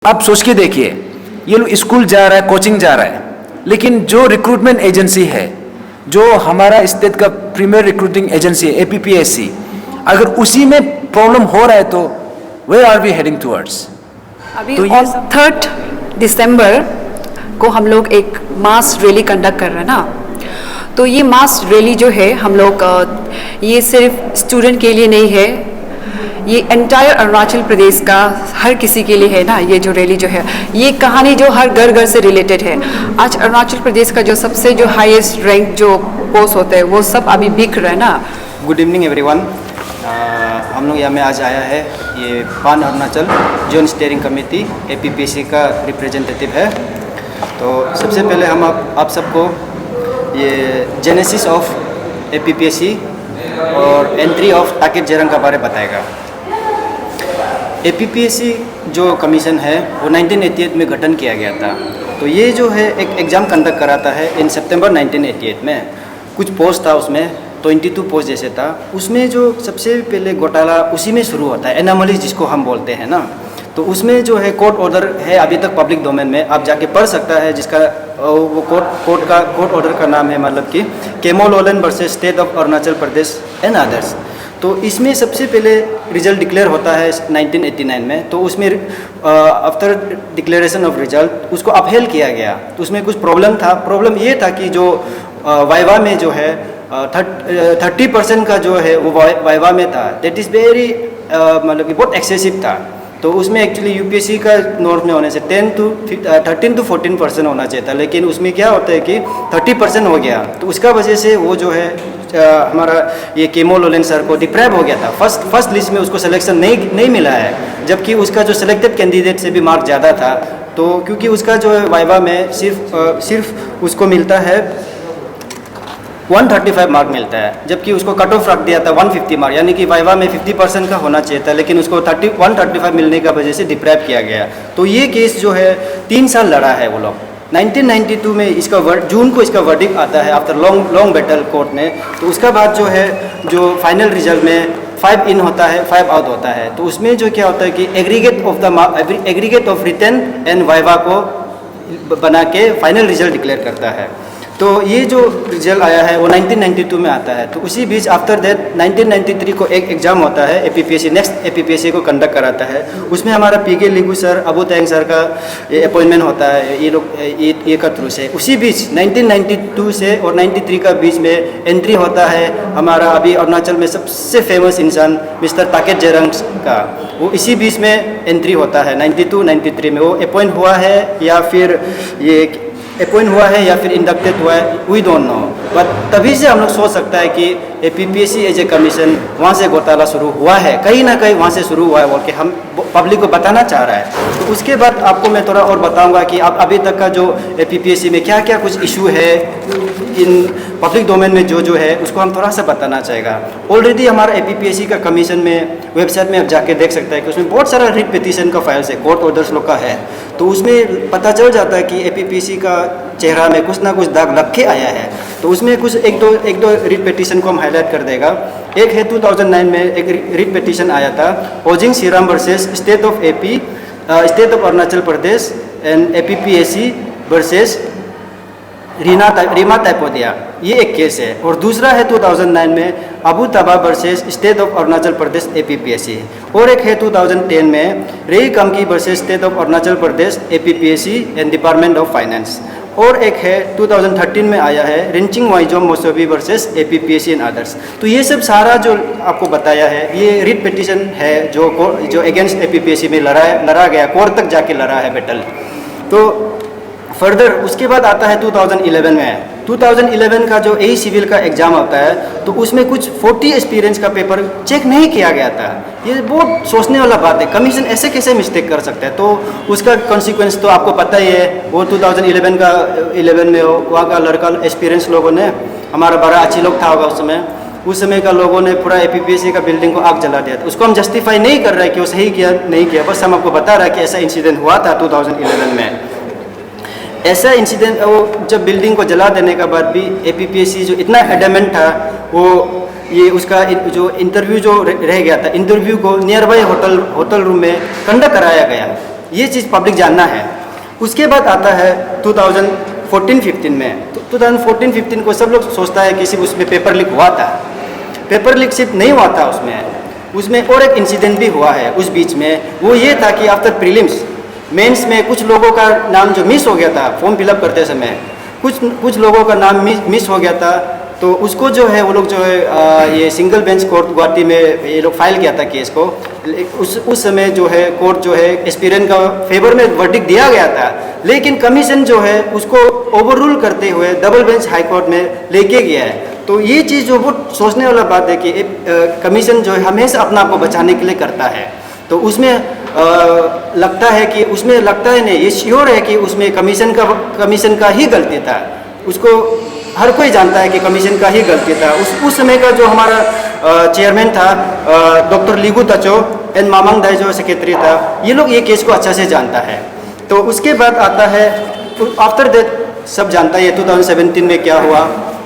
आप सोच के देखिए, ये लोग स्कूल जा रहा है, कोचिंग जा रहा है, लेकिन जो रिक्रूटमेंट एजेंसी है, जो हमारा स्टेट का प्रीमियर रिक्रूटिंग एजेंसी है एपीपीएससी, अगर उसी में प्रॉब्लम हो रहा है तो where are we heading towards? अभी तो ऑन 3 दिसंबर को हम लोग एक मास रैली कंडक्ट कर रहे हैं ना। तो ये मास रैली जो है हम लोग ये सिर्फ स्टूडेंट के लिए नहीं है, ये एंटायर अरुणाचल प्रदेश का हर किसी के लिए है ना। ये जो रैली जो है, ये कहानी जो हर घर घर से रिलेटेड है। आज अरुणाचल प्रदेश का जो सबसे जो हाईएस्ट रैंक जो पोस्ट होते हैं वो सब अभी बिक रहा है ना। Good evening everyone. हम लोग यहाँ में आज आया है, ये पान Arunachal zone steering committee APPSC का रिप्रेजेंटेटिव है। तो सबसे पहले हम आप सबको ये जेनेसिस ऑफ एपीपीएससी और एंट्री ऑफ ताकित जेरंग का बारे बताएगा। एपीपीएससी जो कमीशन है वो 1988 में गठन किया गया था। तो ये जो है एक एग्ज़ाम कंडक्ट कराता है इन सितंबर 1988 में। कुछ पोस्ट था उसमें 22 पोस्ट जैसे था। उसमें जो सबसे पहले घोटाला उसी में शुरू होता है, एनामलीज जिसको हम बोलते हैं ना। तो उसमें जो है कोर्ट ऑर्डर है अभी तक पब्लिक डोमेन में, आप जाके पढ़ सकता है, जिसका वो कोर्ट ऑर्डर का नाम है मतलब कि केमोलोलन versus state of Arunachal Pradesh and others. तो इसमें सबसे पहले रिजल्ट डिक्लेयर होता है 1989 में। तो उसमें आफ्टर डिक्लेरेशन ऑफ रिजल्ट उसको अपहेल किया गया। तो उसमें कुछ प्रॉब्लम था। प्रॉब्लम ये था कि जो वाइवा में जो है 30% का जो है वो वाइवा में था। दैट इज़ वेरी मतलब कि बहुत एक्सेसिव था। तो उसमें एक्चुअली यूपीएससी का नॉर्म में होने से 13 to 14% होना चाहिए था, लेकिन उसमें क्या होता है कि 30% हो गया। तो उसका वजह से वो जो है हमारा ये केमोलोलन सर को डिप्राइव हो गया था। फर्स्ट लिस्ट में उसको सिलेक्शन नहीं मिला है, जबकि उसका जो सिलेक्टेड कैंडिडेट से भी मार्क ज़्यादा था। तो क्योंकि उसका जो है वाइवा में सिर्फ उसको मिलता है 135 मार्क मिलता है, जबकि उसको कट ऑफ रख दिया था 150 मार्क, यानी कि वाइवा में 50% का होना चाहिए था, लेकिन उसको 135 मिलने का वजह से डिप्राइव किया गया। तो ये केस जो है 3 साल लड़ा है वो लोग। 1992 में इसका जून को इसका वर्डिक्ट आता है आफ्टर लॉन्ग बैटल कोर्ट में। तो उसका बाद जो है जो फाइनल रिजल्ट में 5 इन होता है, 5 आउट होता है। तो उसमें जो क्या होता है कि aggregate of written and viva को बना के फाइनल रिजल्ट डिक्लेयर करता है। तो ये जो रिजल्ट आया है वो 1992 में आता है। तो उसी बीच आफ्टर दैट 1993 को एक एग्ज़ाम होता है एपीपीएससी, नेक्स्ट एपीपीएससी को कंडक्ट कराता है। उसमें हमारा पीके लिगू सर, अबू तैंग सर का अपॉइंटमेंट होता है ये लोग ये का थ्रू से। उसी बीच 1992 से और 93 का बीच में एंट्री होता है हमारा अभी अरुणाचल में सबसे फेमस इंसान मिस्टर ताकित जेरंग का। वो इसी बीच में एंट्री होता है 92-93 में। वो अपॉइंट हुआ है या फिर इंडक्टेड हुआ है, वी डोंट नो। बट तभी से हम लोग सोच सकता है कि एपीपीएससी एज ए कमीशन वहाँ से घोटाला शुरू हुआ है, कहीं ना कहीं वहाँ से शुरू हुआ है बोल के हम पब्लिक को बताना चाह रहा है। तो उसके बाद आपको मैं थोड़ा और बताऊंगा कि अब अभी तक का जो एपीपीएससी में क्या क्या कुछ इशू है इन पब्लिक डोमेन में जो है उसको हम थोड़ा सा बताना चाहेगा। ऑलरेडी हमारा एपीपीएससी का कमीशन में वेबसाइट में आप जाके देख सकते हैं कि उसमें बहुत सारा रिट पिटीशन का फाइल्स है, कोर्ट ऑर्डर्स लोग का है। तो उसमें पता चल जाता है कि एपीपीएससी का चेहरा में कुछ ना कुछ दाग लग के आया है। तो उसमें कुछ एक दो रिट पिटीशन को हम हाईलाइट कर देगा। एक है 2009 में एक रिट पिटीशन आया था, Ojing Siram versus state of Arunachal Pradesh and APPSC versus Rima Taipodia, ये एक केस है। और दूसरा है 2009 में Abu Taba versus state of Arunachal Pradesh APPSC. और एक है 2010 में Rei Kamki versus state of Arunachal Pradesh APPSC and department of finance. और एक है 2013 में आया है Rinching Waijom Mosobi versus APPSC and others. तो ये सब सारा जो आपको बताया है ये रिट पिटीशन है जो अगेंस्ट एपीपीएससी में लड़ा गया, कोर्ट तक जाके लड़ा है बैटल। तो फर्दर उसके बाद आता है 2011 में। 2011 का जो ए सिविल का एग्ज़ाम होता है तो उसमें कुछ 40 एक्सपीरियंस का पेपर चेक नहीं किया गया था। ये बहुत सोचने वाला बात है, कमीशन ऐसे कैसे मिस्टेक कर सकता है। तो उसका कॉन्सिक्वेंस तो आपको पता ही है, वो 2011 में वहाँ का लड़का एक्सपीरियंस लोगों ने, हमारा बड़ा अच्छी लोग था होगा उस समय का लोगों ने पूरा एपीपीएससी का बिल्डिंग को आग जला दिया था। उसको हम जस्टिफाई नहीं कर रहे हैं कि वो सही किया नहीं किया, बस हम आपको बता रहे हैं कि ऐसा इंसिडेंट हुआ था 2011 में। ऐसा इंसिडेंट वो जब बिल्डिंग को जला देने के बाद भी एपीपीएससी जो इतना एडमेंट था, वो ये उसका जो इंटरव्यू जो रह गया था, इंटरव्यू को नियर बाई होटल रूम में कंडक्ट कराया गया। ये चीज़ पब्लिक जानना है। उसके बाद आता है 2014-15 में। तो 2014-15 को सब लोग सोचता है कि सिर्फ उसमें पेपर लीक हुआ था। पेपर लीक सिर्फ नहीं हुआ था उसमें और एक इंसिडेंट भी हुआ है उस बीच में। वो ये था कि आफ्टर प्रीलिम्स मेंस में कुछ लोगों का नाम जो मिस हो गया था फॉर्म फिलअप करते समय, कुछ लोगों का नाम मिस हो गया था। तो उसको जो है वो लोग जो है ये सिंगल बेंच कोर्ट गुवाहाटी में ये लोग फाइल किया था केस को। उस समय जो है कोर्ट जो है एस्पिरेंट का फेवर में वर्डिक्ट दिया गया था, लेकिन कमीशन जो है उसको ओवररूल करते हुए डबल बेंच हाई कोर्ट में लेके गया है। तो ये चीज़ जो बहुत सोचने वाला बात है कि कमीशन जो है हमेशा अपना आप को बचाने के लिए करता है। तो उसमें लगता है नहीं, ये श्योर है कि उसमें कमीशन का ही गलती था। उसको हर कोई जानता है कि कमीशन का ही गलती था। उस समय का जो हमारा चेयरमैन था डॉक्टर लीगू तचो एंड मामंग दाई जो सेक्रेटरी था, ये लोग ये केस को अच्छा से जानता है। तो उसके बाद आता है आफ्टर दैट सब जानता है 2017 में क्या हुआ,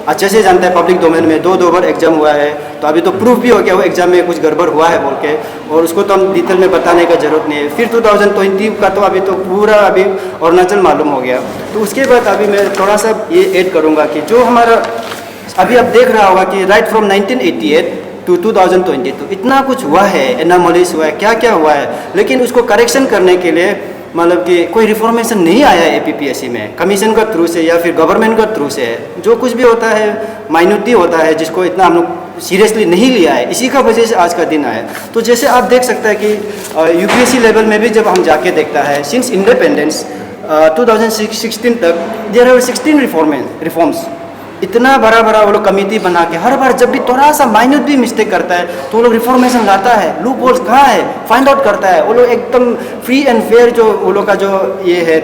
अच्छे से जानता है। पब्लिक डोमेन में दो बार एग्जाम हुआ है, तो अभी तो प्रूफ भी हो गया वो एग्जाम में कुछ गड़बड़ हुआ है बोल के, और उसको तो हम डिटेल में बताने का जरूरत नहीं है। फिर 2020 का तो अभी तो पूरा अभी अरुणाचल मालूम हो गया। तो उसके बाद अभी मैं थोड़ा सा ये ऐड करूँगा कि जो हमारा अभी आप देख रहा होगा कि राइट फ्रॉम 1988 टू 2020 तो इतना कुछ हुआ है, एनामोलीज हुआ है, क्या क्या हुआ है, लेकिन उसको करेक्शन करने के लिए मतलब कि कोई रिफॉर्मेशन नहीं आया है APPSC में, कमीशन का थ्रू से या फिर गवर्नमेंट का थ्रू से। जो कुछ भी होता है माइनॉरिटी होता है जिसको इतना हम लोग सीरियसली नहीं लिया है, इसी का वजह से आज का दिन आया। तो जैसे आप देख सकते हैं कि UPSC लेवल में भी जब हम जाके देखता है सिंस इंडिपेंडेंस 2016 तक देयर आर 16 रिफॉर्म्स। इतना बड़ा वो लोग कमेटी बना के हर बार जब भी थोड़ा सा माइन्यूट भी मिस्टेक करता है तो वो लोग रिफॉर्मेशन लाता है, लूप होल्स कहाँ है फाइंड आउट करता है। वो लोग एकदम फ्री एंड फेयर जो वो लोग का जो ये है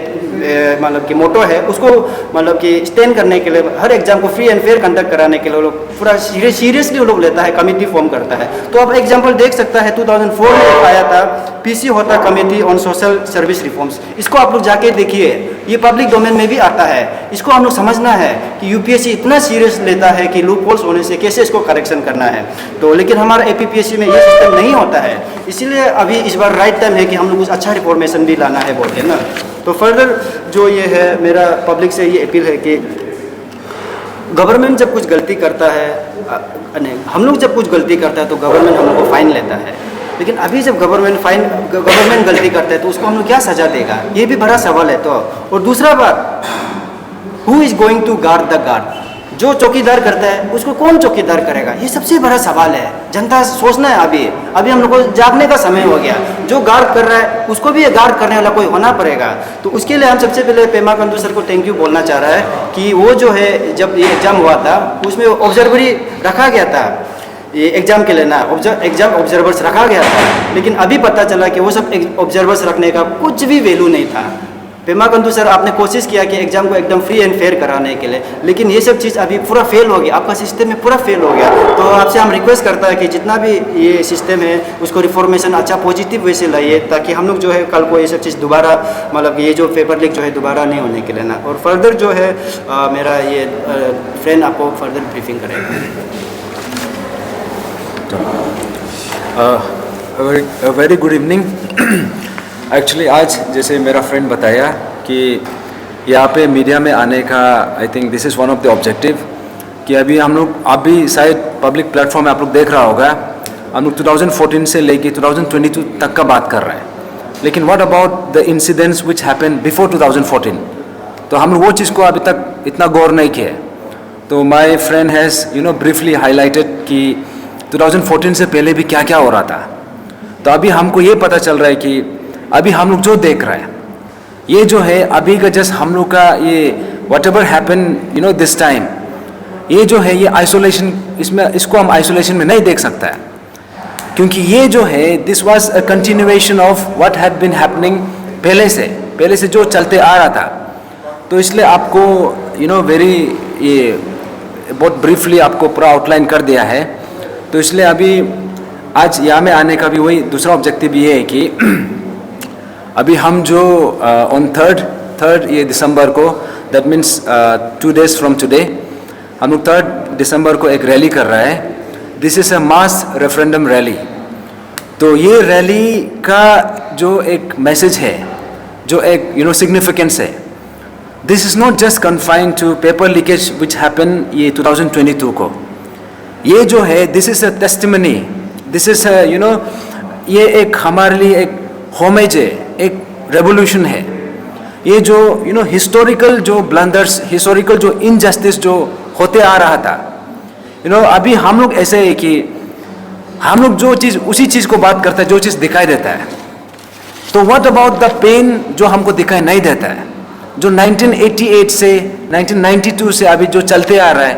मतलब कि मोटो है उसको मतलब कि स्टैंड करने के लिए हर एग्जाम को फ्री एंड फेयर कंडक्ट कराने के लिए वो लोग पूरा सीरियसली वो लोग लेता है, कमेटी फॉर्म करता है। तो आप एग्जाम्पल देख सकता है 2004 में आया था PC होता committee on social service reforms. इसको आप लोग जाके देखिए, ये पब्लिक डोमेन में भी आता है। इसको हम लोग समझना है कि UPSC इतना सीरियस लेता है कि लूप होल्स होने से कैसे इसको करेक्शन करना है। तो लेकिन हमारा APPSC में ये सिस्टम नहीं होता है, इसीलिए अभी इस बार राइट टाइम है कि हम लोग कुछ अच्छा रिफॉर्मेशन भी लाना है बोलते हैं ना। तो फर्दर जो ये है मेरा पब्लिक से ये अपील है कि गवर्नमेंट जब कुछ गलती करता है नहीं, हम लोग जब कुछ गलती करता है तो गवर्नमेंट हम लोग को फाइन लेता है, लेकिन अभी जब गवर्नमेंट गलती करता है तो उसको हम लोग क्या सजा देगा, ये भी बड़ा सवाल है। तो और दूसरा बात, who is going to guard the guard, जो चौकीदार करता है उसको कौन चौकीदार करेगा, ये सबसे बड़ा सवाल है। जनता सोचना है, अभी हम लोग को जागने का समय हो गया। जो गार्ड कर रहा है उसको भी गार्ड करने वाला कोई होना पड़ेगा। तो उसके लिए हम सबसे पहले पेमा खांडू सर को थैंक यू बोलना चाह रहा है कि वो जो है जब ये एग्जाम हुआ था उसमें ऑब्जर्वरी रखा गया था, ये एग्जाम के लिए ना एग्जाम ऑब्जर्वर्स रखा गया था, लेकिन अभी पता चला कि वो सब ऑब्जर्वर्स रखने का कुछ भी वैल्यू नहीं था। पेमा खांडू सर आपने कोशिश किया कि एग्जाम को एकदम फ्री एंड फेयर कराने के लिए, लेकिन ये सब चीज़ अभी पूरा फेल हो गया, आपका सिस्टम में पूरा फेल हो गया। तो आपसे हम रिक्वेस्ट करता है कि जितना भी ये सिस्टम है उसको रिफॉर्मेशन अच्छा पॉजिटिव वे से लाइए, ताकि हम लोग जो है कल को ये सब चीज़ दोबारा मतलब ये जो पेपर लीक जो है दोबारा नहीं होने के लिए ना। और फर्दर जो है मेरा ये फ्रेंड आपको फर्दर ब्रीफिंग करेगा। Very good evening. एक्चुअली आज जैसे मेरा फ्रेंड बताया कि यहाँ पे मीडिया में आने का I think this is one of the objective कि अभी हम लोग आप भी शायद पब्लिक प्लेटफॉर्म में आप लोग देख रहा होगा, हम लोग 2014 से लेके 2022 तक का बात कर रहे हैं, लेकिन what about the incidents which happen before 2014, तो हम लोग वो चीज़ को अभी तक इतना गौर नहीं किया। तो my friend has briefly highlighted कि 2014 से पहले भी क्या क्या हो रहा था। तो अभी हमको ये पता चल रहा है कि अभी हम लोग जो देख रहे हैं ये जो है अभी का जस्ट हम लोग का ये what ever happen this time, ये जो है ये आइसोलेशन, इसको हम आइसोलेशन में नहीं देख सकता है, क्योंकि ये जो है this was a continuation of what had been happening पहले से जो चलते आ रहा था। तो इसलिए आपको वेरी ये बहुत ब्रीफली आपको पूरा आउटलाइन कर दिया है। तो इसलिए अभी आज यहाँ में आने का भी वही दूसरा ऑब्जेक्टिव ये है कि अभी हम जो ऑन थर्ड ये दिसंबर को, that means 2 days from today, हम लोग 3 दिसंबर को एक रैली कर रहा है। This is a mass referendum rally. तो ये रैली का जो एक मैसेज है जो एक सिग्निफिकेंस है, this is not just confined to paper leakage which happen ये 2022 को। ये जो है this is a testimony, this is ये एक हमारे लिए एक होमेज है, एक रेवोल्यूशन है। ये जो हिस्टोरिकल जो ब्लंडर्स, हिस्टोरिकल जो इनजस्टिस जो होते आ रहा था, अभी हम लोग ऐसे है कि हम लोग जो चीज़ उसी चीज़ को बात करते हैं जो चीज़ दिखाई देता है। तो व्हाट अबाउट द पेन जो हमको दिखाई नहीं देता है, जो 1988 से 1992 से अभी जो चलते आ रहा है,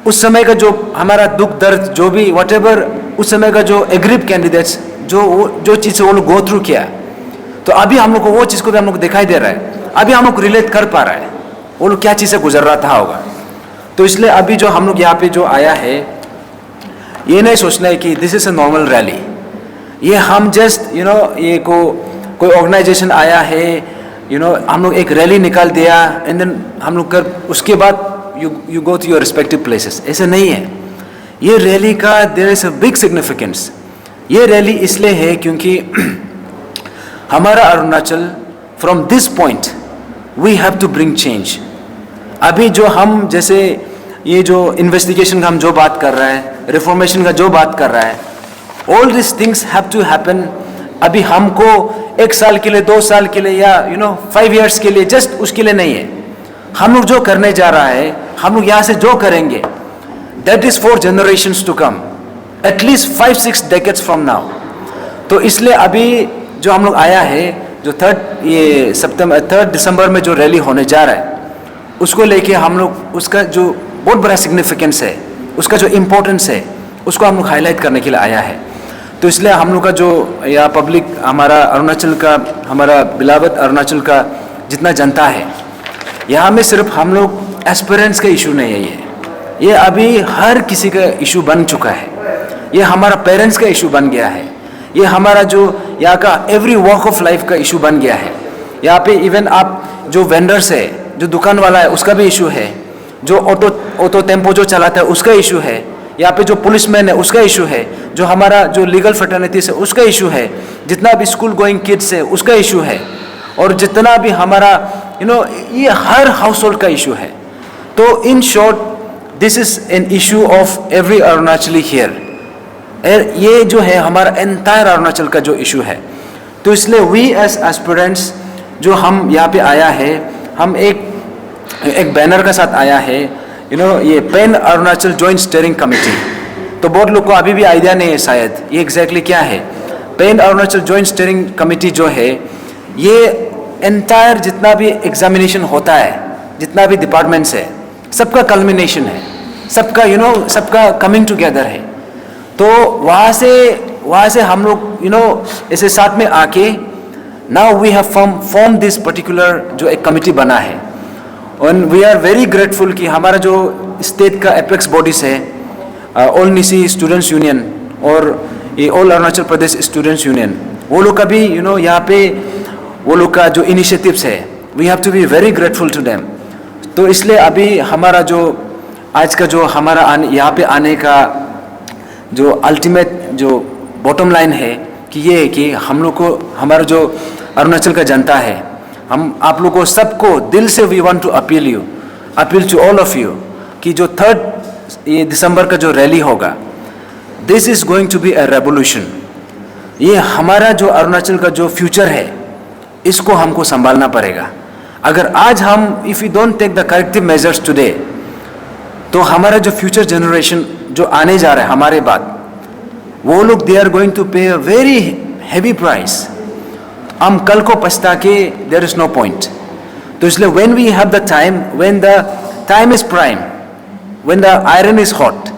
उस समय का जो हमारा दुख दर्द जो भी व्हाटएवर उस समय का जो एग्रीड कैंडिडेट्स जो चीज़ से वो लोग गो थ्रू किया, तो अभी हम लोग को वो चीज़ को भी हम लोग दिखाई दे रहा है, अभी हम लोग रिलेट कर पा रहा है वो लोग क्या चीज़ से गुजर रहा था होगा। तो इसलिए अभी जो हम लोग यहाँ पे जो आया है, ये नहीं सोचना है कि this is a normal rally, ये हम जस्ट ये कोई ऑर्गेनाइजेशन आया है, हम लोग एक रैली निकाल दिया एंड देन हम लोग कर उसके बाद you go to your respective places, ऐसे नहीं है। ये रैली का there is a big significance. ये रैली इसलिए है क्योंकि हमारा Arunachal from this point we have to bring change. अभी जो हम जैसे ये जो इन्वेस्टिगेशन का हम जो बात कर रहे हैं, रिफॉर्मेशन का जो बात कर रहा है, all this things have to happen. अभी हमको 1 साल के लिए, 2 साल के लिए या 5 years के लिए जस्ट उसके लिए नहीं है। हम लोग जो करने जा रहा है, हम लोग यहाँ से जो करेंगे, that is for generations to come, at least 5-6 decades from now. तो इसलिए अभी जो हम लोग आया है, जो 3 दिसंबर में जो रैली होने जा रहा है, उसको लेके हम लोग उसका जो बहुत बड़ा सिग्निफिकेंस है, उसका जो इम्पोर्टेंस है, उसको हम लोग हाईलाइट करने के लिए आया है। तो इसलिए हम लोग का जो या पब्लिक, हमारा अरुणाचल का, हमारा बिलावत अरुणाचल का जितना जनता है, यहाँ में सिर्फ हम लोग एस्पिरेंट्स का इशू नहीं है, ये अभी हर किसी का इशू बन चुका है। ये हमारा पेरेंट्स का इशू बन गया है, ये हमारा जो यहाँ का एवरी वॉक ऑफ लाइफ का इशू बन गया है। यहाँ पे इवन आप जो वेंडर्स है, जो दुकान वाला है, उसका भी इशू है, जो ऑटो टेम्पो जो चलाता है उसका इशू है, यहाँ पे जो पुलिसमैन है उसका इशू है, जो हमारा जो लीगल फ्रेटर्निटीज है उसका इशू है, जितना भी स्कूल गोइंग किड्स है उसका इशू है, और जितना भी हमारा ये हर हाउस होल्ड का इशू है। तो in short this is an issue of every Arunachali here. ये जो है हमारा एंटायर अरुणाचल का जो इशू है। तो इसलिए वी एज एस्पिरेंट्स जो हम यहाँ पे आया है, हम एक बैनर के साथ आया है, ये pan Arunachal joint steering committee. तो बहुत लोग को अभी भी आइडिया नहीं है शायद ये एग्जैक्टली क्या है। Pan Arunachal joint steering committee जो है, ये एंटायर जितना भी एग्जामिनेशन होता है, जितना भी डिपार्टमेंट्स है, सबका कल्मिनेशन है, सबका सबका कमिंग टुगेदर है। तो वहाँ से हम लोग ऐसे साथ में आके now we have form this particular जो एक कमिटी बना है, और वी आर वेरी ग्रेटफुल कि हमारा जो स्टेट का एपेक्स बॉडीज है, ऑल नीसी स्टूडेंट्स यूनियन और ये all Arunachal Pradesh students union, वो लोग का भी यहाँ पे वो लोग का जो इनिशिएटिव्स है, we have to be very grateful to them. तो इसलिए अभी हमारा जो आज का जो हमारा यहाँ पे आने का जो अल्टीमेट जो बॉटम लाइन है कि ये है कि हम लोग को, हमारा जो अरुणाचल का जनता है, हम आप लोग को सबको दिल से we want to appeal to all of you कि जो 3 दिसंबर का जो रैली होगा, this is going to be a revolution. ये हमारा जो अरुणाचल का जो फ्यूचर है, इसको हमको संभालना पड़ेगा। अगर आज हम if you don't take the corrective measures today, तो हमारा जो फ्यूचर जनरेशन जो आने जा रहा है हमारे बाद, वो लोग दे आर गोइंग टू पे अ वेरी हैवी प्राइस। हम कल को पछता के देयर इज नो पॉइंट। तो इसलिए when we have the time, when the time is prime, when the iron is hot,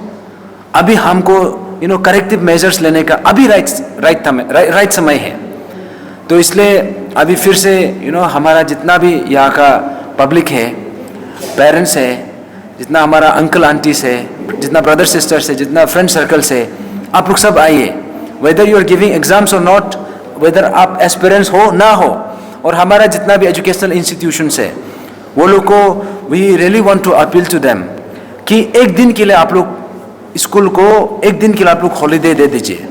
अभी हमको करेक्टिव मेजर्स लेने का अभी राइट समय है। तो इसलिए अभी फिर से हमारा जितना भी यहाँ का पब्लिक है, पेरेंट्स है, जितना हमारा अंकल आंटीज है, जितना ब्रदर सिस्टर्स है, जितना फ्रेंड सर्कल्स है, आप लोग सब आइए। Whether you are giving exams और नॉट, वेदर आप एस्पिरेंट्स हो ना हो, और हमारा जितना भी एजुकेशनल इंस्टीट्यूशंस है, वो लोग को we really want to appeal to them कि एक दिन के लिए आप लोग स्कूल को, एक दिन के लिए आप लोग हॉलीडे दे दीजिए,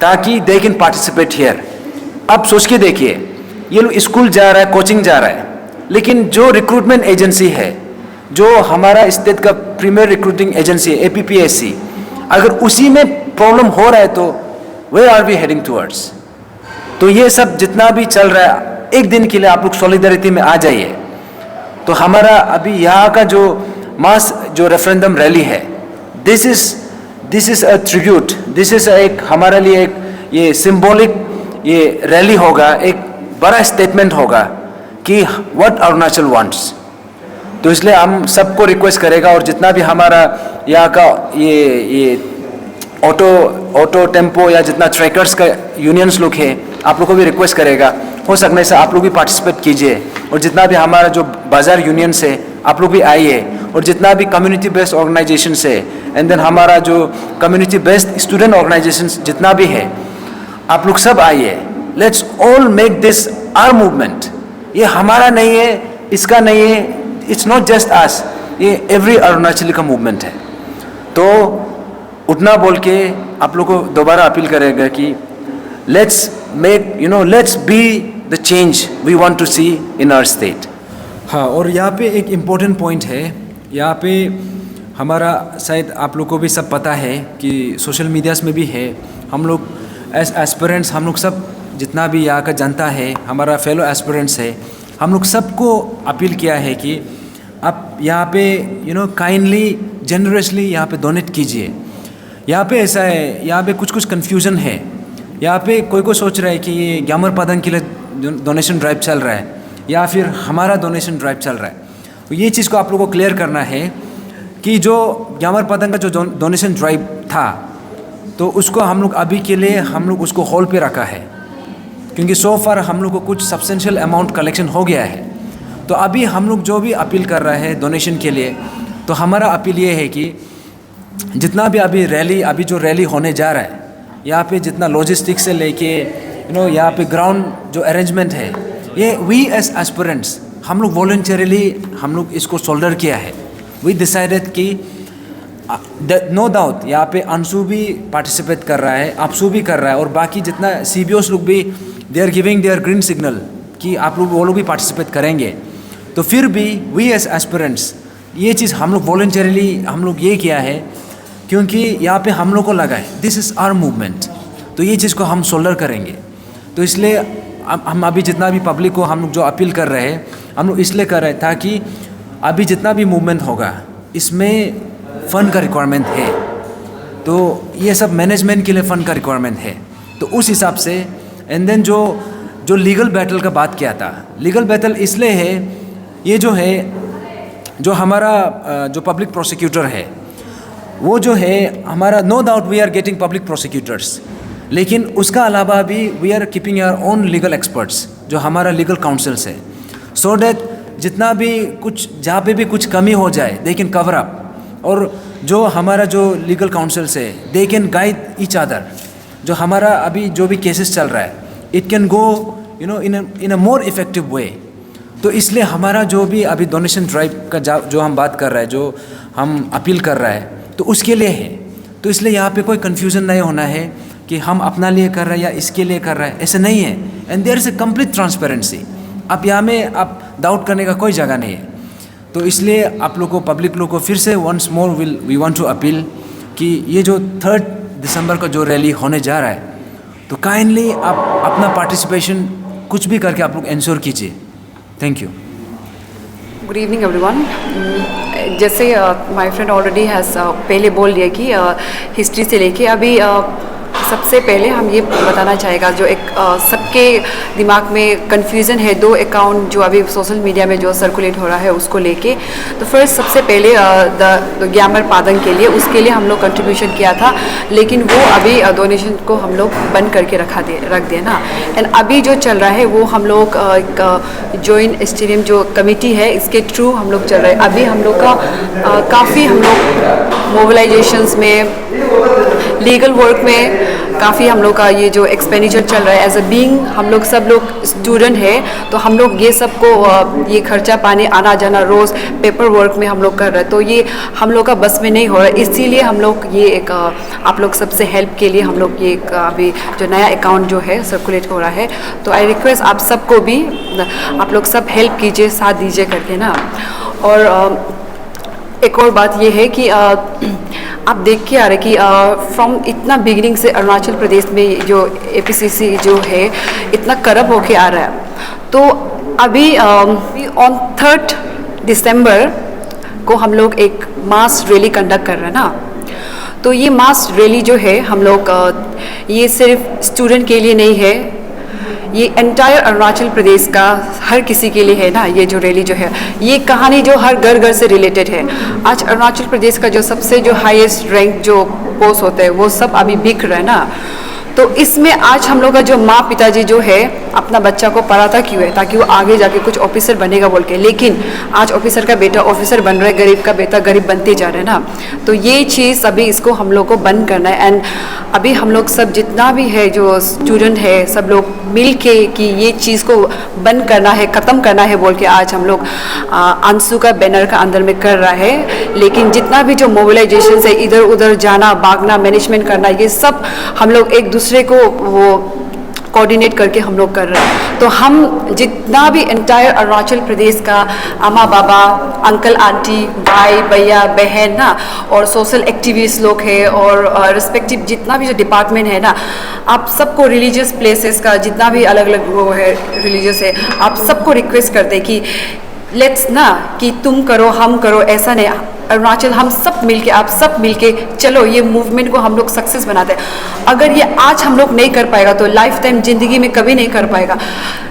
ताकि दे कैन पार्टिसिपेट हियर। आप सोच के देखिए, ये लोग स्कूल जा रहा है, कोचिंग जा रहा है, लेकिन जो रिक्रूटमेंट एजेंसी है, जो हमारा स्टेट का प्रीमियर रिक्रूटिंग एजेंसी है APPSC, अगर उसी में प्रॉब्लम हो रहा है तो where are we heading towards? तो ये सब जितना भी चल रहा है, एक दिन के लिए आप लोग सॉलिडरिटी में आ जाइए। तो हमारा अभी यहाँ का जो मास जो रेफरेंडम रैली है, this is a tribute, this is एक हमारे लिए एक ये सिंबॉलिक ये रैली होगा, एक बड़ा स्टेटमेंट होगा कि व्हाट अरुणाचल वांट्स। तो इसलिए हम सबको रिक्वेस्ट करेगा, और जितना भी हमारा यहाँ का ये ऑटो टेम्पो या जितना ट्रैकर्स का यूनियंस लोग हैं, आप लोग को भी रिक्वेस्ट करेगा, हो सकने से आप लोग भी पार्टिसिपेट कीजिए। और जितना भी हमारा जो बाजार यूनियंस है, आप लोग भी आइए, और जितना भी कम्युनिटी बेस्ड ऑर्गेनाइजेशन है, एंड देन हमारा जो कम्युनिटी बेस्ड स्टूडेंट ऑर्गेनाइजेशन जितना भी है, आप लोग सब आइए। Let's all make this our movement. ये हमारा नहीं है, इसका नहीं है, इट्स नॉट जस्ट अस, ये एवरी अरुणाचली का मूवमेंट है। तो उतना बोल के आप लोग को दोबारा अपील करेगा कि let's make let's be the change we want to see in our state. हाँ, और यहाँ पे एक इम्पोर्टेंट पॉइंट है, यहाँ पे हमारा शायद आप लोग को भी सब पता है कि सोशल मीडियाज़ में भी है, हम लोग एज एस्पिरेंट्स, हम लोग सब जितना भी यहाँ का जनता है, हमारा फेलो एस्पिरेंट्स है, हम लोग सबको अपील किया है कि आप यहाँ पे काइंडली जनरसली यहाँ पे डोनेट कीजिए। यहाँ पे ऐसा है, यहाँ पे कुछ कन्फ्यूज़न है। यहाँ पे कोई सोच रहा है कि ये ग्यामर पादंग के लिए डोनेशन ड्राइव चल रहा है या फिर हमारा डोनेशन ड्राइव चल रहा है। तो ये चीज़ को आप लोगों को क्लियर करना है कि जो ग्यामर पादंग का जो डोनेशन ड्राइव था, तो उसको हम लोग अभी के लिए हम लोग उसको होल्ड पे रखा है, क्योंकि सो फार हम लोग को कुछ सब्सटेंशियल अमाउंट कलेक्शन हो गया है। तो अभी हम लोग जो भी अपील कर रहे हैं डोनेशन के लिए, तो हमारा अपील ये है कि जितना भी अभी जो रैली होने जा रहा है, यहाँ पे जितना लॉजिस्टिक्स से लेके यहाँ पे ग्राउंड जो अरेंजमेंट है, ये वी एज एस्पिरेंट्स हम लोग वॉलंटियरली हम लोग इसको शोल्डर किया है। वी डिसाइडेड कि नो डाउट यहाँ पे अंशु भी पार्टिसिपेट कर रहा है, आपसू भी कर रहा है, और बाकी जितना CBOs लोग भी they are giving their green signal कि आप लोग वो लोग भी पार्टिसिपेट करेंगे। तो फिर भी वी एज एस्पिरेंट्स ये चीज़ हम लोग वॉलंटियरली हम लोग ये किया है, क्योंकि यहाँ पे हम लोग को लगा है दिस इज़ आवर मूवमेंट, तो ये चीज़ को हम शोल्डर करेंगे। तो इसलिए हम अभी जितना भी पब्लिक को हम लोग जो अपील कर रहे हैं, हम लोग इसलिए कर रहे हैं ताकि अभी जितना भी मूवमेंट होगा इसमें फ़ंड का रिक्वायरमेंट है, तो ये सब मैनेजमेंट के लिए फ़ंड का रिक्वायरमेंट है। तो उस हिसाब से एंड देन जो लीगल बैटल का बात किया था, लीगल बैटल इसलिए है, ये जो है जो हमारा जो पब्लिक प्रोसिक्यूटर है, वो जो है हमारा no doubt we are getting public prosecutors, लेकिन उसका अलावा भी we are keeping our own legal experts, जो हमारा लीगल काउंसिल्स है, सो डैट जितना भी कुछ जहाँ पे भी कुछ कमी हो जाए दे कैन कवर अप, और जो हमारा जो लीगल काउंसिल्स है they can guide each other. जो हमारा अभी जो भी केसेस चल रहा है, it can go in a more effective way. तो इसलिए हमारा जो भी अभी डोनेशन ड्राइव का जो हम बात कर रहे हैं, जो हम अपील कर रहे हैं, तो उसके लिए है। तो इसलिए यहाँ पे कोई कन्फ्यूज़न नहीं होना है कि हम अपना लिए कर रहे हैं या इसके लिए कर रहे हैं, ऐसे नहीं है। And there is a complete transparency. अब यहाँ में आप डाउट करने का कोई जगह नहीं है। तो इसलिए आप लोग को, पब्लिक लोग को फिर से once more we want to appeal कि ये जो 3 दिसंबर का जो रैली होने जा रहा है, तो काइंडली आप अपना पार्टिसिपेशन कुछ भी करके आप लोग इंश्योर कीजिए। Thank you. Good evening everyone. जैसे माय फ्रेंड ऑलरेडी हैज़ पहले बोल दिया कि हिस्ट्री से लेके अभी सबसे पहले हम ये बताना चाहेगा, जो एक सबके दिमाग में कन्फ्यूज़न है, 2 अकाउंट जो अभी सोशल मीडिया में जो सर्कुलेट हो रहा है उसको लेके। तो फर्स्ट सबसे पहले द ग्यामर पादंग के लिए, उसके लिए हम लोग कंट्रीब्यूशन किया था, लेकिन वो अभी डोनेशन को हम लोग बंद करके रख दिया ना। एंड अभी जो चल रहा है वो हम लोग एक जॉइंट स्टेडियम जो कमेटी है, इसके थ्रू हम लोग चल रहे हैं। अभी हम लोग का काफ़ी हम लोग मोबिलाइजेशंस में लीगल वर्क में काफ़ी हम लोग का ये जो एक्सपेंडिचर चल रहा है, एज अ बीइंग हम लोग सब लोग स्टूडेंट है, तो हम लोग ये सबको ये खर्चा पानी आना जाना रोज़ पेपर वर्क में हम लोग कर रहे हैं, तो ये हम लोग का बस में नहीं हो रहा है। इसीलिए हम लोग ये एक आप लोग सबसे हेल्प के लिए हम लोग ये एक अभी जो नया अकाउंट जो है सर्कुलेट हो रहा है, तो आई रिक्वेस्ट आप सबको भी आप लोग सब हेल्प कीजिए, साथ दीजिए करके ना। और एक और बात ये है कि आप देख के आ रहे कि फ्रॉम इतना बिगिनिंग से अरुणाचल प्रदेश में जो APCC जो है इतना करप्ट होके आ रहा है, तो अभी ऑन 3 दिसंबर को हम लोग एक मास रैली कंडक्ट कर रहे हैं ना। तो ये मास रैली जो है हम लोग ये सिर्फ स्टूडेंट के लिए नहीं है, ये एंटायर अरुणाचल प्रदेश का हर किसी के लिए है ना। ये जो रैली जो है ये कहानी जो हर घर घर से रिलेटेड है। आज अरुणाचल प्रदेश का जो सबसे जो हाईएस्ट रैंक जो पोस्ट होता है वो सब अभी बिक रहा है ना। तो इसमें आज हम लोग का जो माँ पिताजी जो है अपना बच्चा को पढ़ाता क्यों है, ताकि वो आगे जाके कुछ ऑफिसर बनेगा बोल के, लेकिन आज ऑफिसर का बेटा ऑफिसर बन रहा है, गरीब का बेटा गरीब बनते जा रहा है ना। तो ये चीज़ अभी इसको हम लोग को बंद करना है। एंड अभी हम लोग सब जितना भी है जो स्टूडेंट है सब लोग मिल के कि ये चीज़ को बंद करना है, ख़त्म करना है बोल के आज हम लोग आंसू का बैनर का अंदर में कर रहा है। लेकिन जितना भी जो मोबिलाइजेशन है, इधर उधर जाना भागना मैनेजमेंट करना, ये सब हम लोग एक दूसरे को वो कोऑर्डिनेट करके हम लोग कर रहे हैं। तो हम जितना भी एंटायर अरुणाचल प्रदेश का अम्मा बाबा अंकल आंटी भाई भैया बहन ना और सोशल एक्टिविस्ट लोग हैं और रिस्पेक्टिव जितना भी जो डिपार्टमेंट है ना, आप सबको रिलीजियस प्लेसेस का जितना भी अलग अलग वो है रिलीजियस है, आप सबको रिक्वेस्ट करते हैं कि लेट्स ना कि तुम करो हम करो, ऐसा नहीं, अरुणाचल हम सब मिलके आप सब मिलके चलो ये मूवमेंट को हम लोग सक्सेस बनाते हैं। अगर ये आज हम लोग नहीं कर पाएगा तो लाइफ टाइम ज़िंदगी में कभी नहीं कर पाएगा।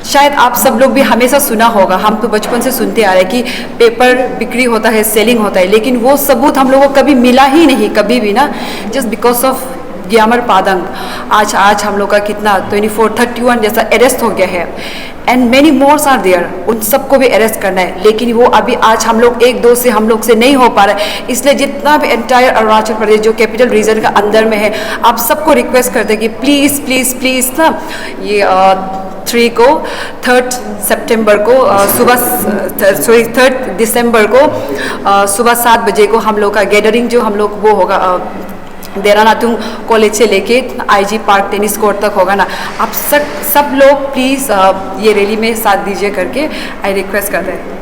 शायद आप सब लोग भी हमेशा सुना होगा, हम तो बचपन से सुनते आ रहे हैं कि पेपर बिक्री होता है, सेलिंग होता है, लेकिन वो सबूत हम लोगों को कभी मिला ही नहीं कभी भी ना, जस्ट बिकॉज ऑफ ग्यामर पादंग। आज हम लोग का कितना 31 जैसा अरेस्ट हो गया है and many mores are there, उन सबको भी अरेस्ट करना है, लेकिन वो अभी आज हम लोग एक दो से हम लोग से नहीं हो पा रहा है। इसलिए जितना भी एंटायर अरुणाचल प्रदेश जो कैपिटल रीजन का अंदर में है, आप सबको रिक्वेस्ट करते हैं कि प्लीज़ प्लीज़ प्लीज़ ना ये 3 सितंबर को सुबह 3 दिसंबर को सुबह 7 बजे को हम लोग का गैदरिंग जो हम लोग वो होगा देरानातुंग कॉलेज से लेके IG पार्क टेनिस कोर्ट तक होगा ना। आप सब लोग प्लीज़ ये रैली में साथ दीजिए करके आई रिक्वेस्ट कर रहे हैं।